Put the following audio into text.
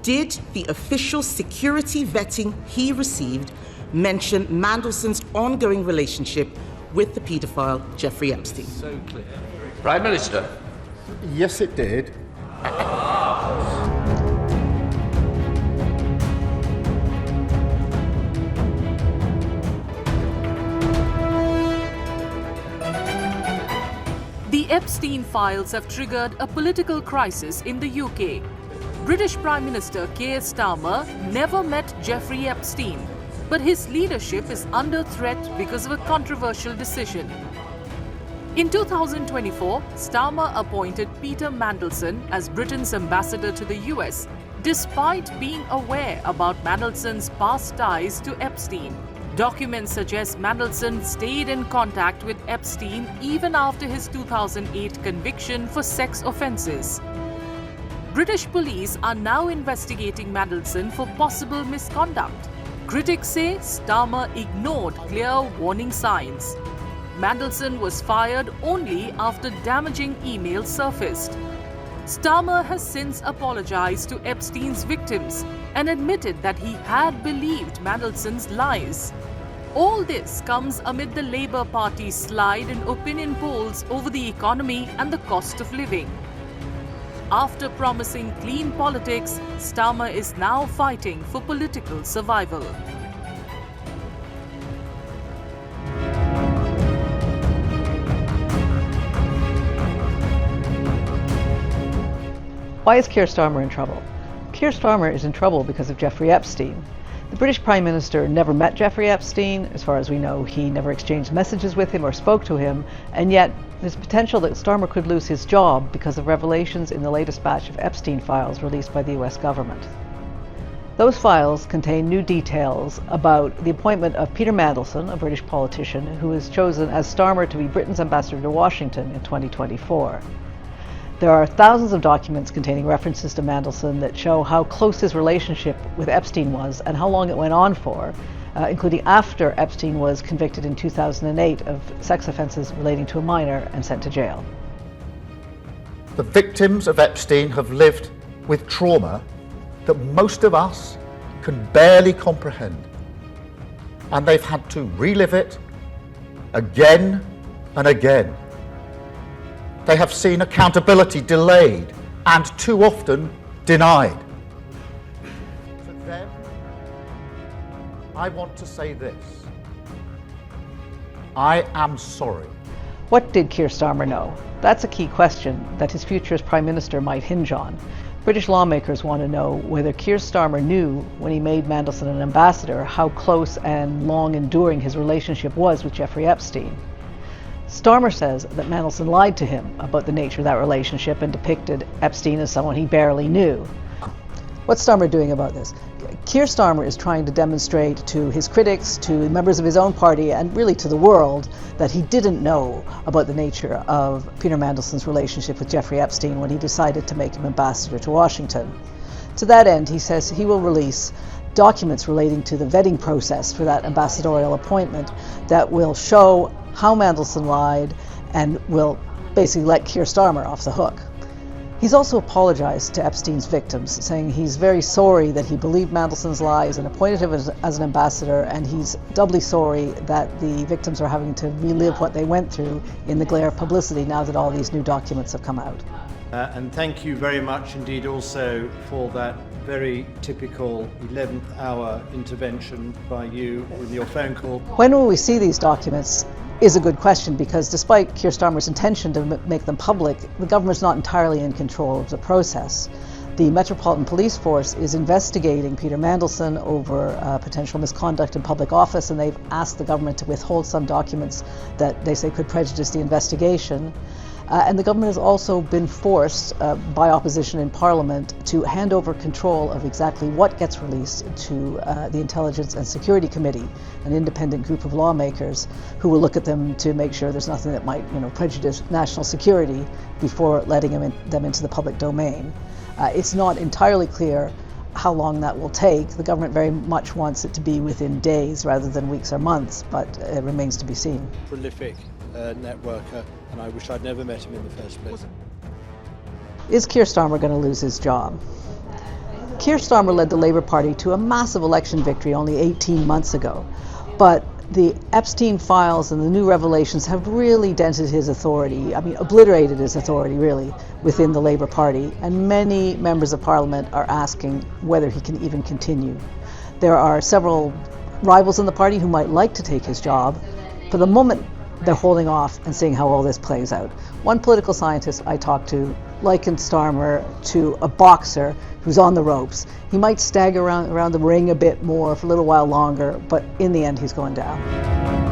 did the official security vetting he received mention Mandelson's ongoing relationship with the paedophile Jeffrey Epstein? So clear. Prime Minister. Yes, it did. The Epstein files have triggered a political crisis in the UK. British Prime Minister Keir Starmer never met Jeffrey Epstein, but his leadership is under threat because of a controversial decision. In 2024, Starmer appointed Peter Mandelson as Britain's ambassador to the US, despite being aware about Mandelson's past ties to Epstein. Documents suggest Mandelson stayed in contact with Epstein even after his 2008 conviction for sex offences. British police are now investigating Mandelson for possible misconduct. Critics say Starmer ignored clear warning signs. Mandelson was fired only after damaging emails surfaced. Starmer has since apologized to Epstein's victims and admitted that he had believed Mandelson's lies. All this comes amid the Labour Party's slide in opinion polls over the economy and the cost of living. After promising clean politics, Starmer is now fighting for political survival. Why is Keir Starmer in trouble? Keir Starmer is in trouble because of Jeffrey Epstein. The British Prime Minister never met Jeffrey Epstein. As far as we know, he never exchanged messages with him or spoke to him, and yet there's potential that Starmer could lose his job because of revelations in the latest batch of Epstein files released by the US government. Those files contain new details about the appointment of Peter Mandelson, a British politician, who was chosen as Starmer to be Britain's ambassador to Washington in 2024. There are thousands of documents containing references to Mandelson that show how close his relationship with Epstein was and how long it went on for, including after Epstein was convicted in 2008 of sex offences relating to a minor and sent to jail. The victims of Epstein have lived with trauma that most of us can barely comprehend. And they've had to relive it again and again. They have seen accountability delayed and too often denied. For them, I want to say this. I am sorry. What did Keir Starmer know? That's a key question that his future as Prime Minister might hinge on. British lawmakers want to know whether Keir Starmer knew, when he made Mandelson an ambassador, how close and long-enduring his relationship was with Jeffrey Epstein. Starmer says that Mandelson lied to him about the nature of that relationship and depicted Epstein as someone he barely knew. What's Starmer doing about this? Keir Starmer is trying to demonstrate to his critics, to members of his own party, and really to the world that he didn't know about the nature of Peter Mandelson's relationship with Jeffrey Epstein when he decided to make him ambassador to Washington. To that end, he says he will release documents relating to the vetting process for that ambassadorial appointment that will show how Mandelson lied and will basically let Keir Starmer off the hook. He's also apologized to Epstein's victims, saying he's very sorry that he believed Mandelson's lies and appointed him as an ambassador, and he's doubly sorry that the victims are having to relive what they went through in the glare of publicity now that all these new documents have come out. And thank you very much indeed also for that very typical 11th hour intervention by you with your phone call. When will we see these documents is a good question, because despite Keir Starmer's intention to make them public, the government's not entirely in control of the process. The Metropolitan Police Force is investigating Peter Mandelson over potential misconduct in public office, and they've asked the government to withhold some documents that they say could prejudice the investigation. And the government has also been forced by opposition in Parliament to hand over control of exactly what gets released to the Intelligence and Security Committee, an independent group of lawmakers who will look at them to make sure there's nothing that might prejudice national security before letting them into the public domain. It's not entirely clear how long that will take. The government very much wants it to be within days rather than weeks or months, but it remains to be seen. Prolific networker, and I wish I'd never met him in the first place. Is Keir Starmer going to lose his job? Keir Starmer led the Labour Party to a massive election victory only 18 months ago, but the Epstein files and the new revelations have really dented his authority, obliterated his authority really within the Labour Party, and many members of Parliament are asking whether he can even continue. There are several rivals in the party who might like to take his job. For the moment, they're holding off and seeing how all this plays out. One political scientist I talked to likened Starmer to a boxer who's on the ropes. He might stagger around the ring a bit more for a little while longer, but in the end he's going down.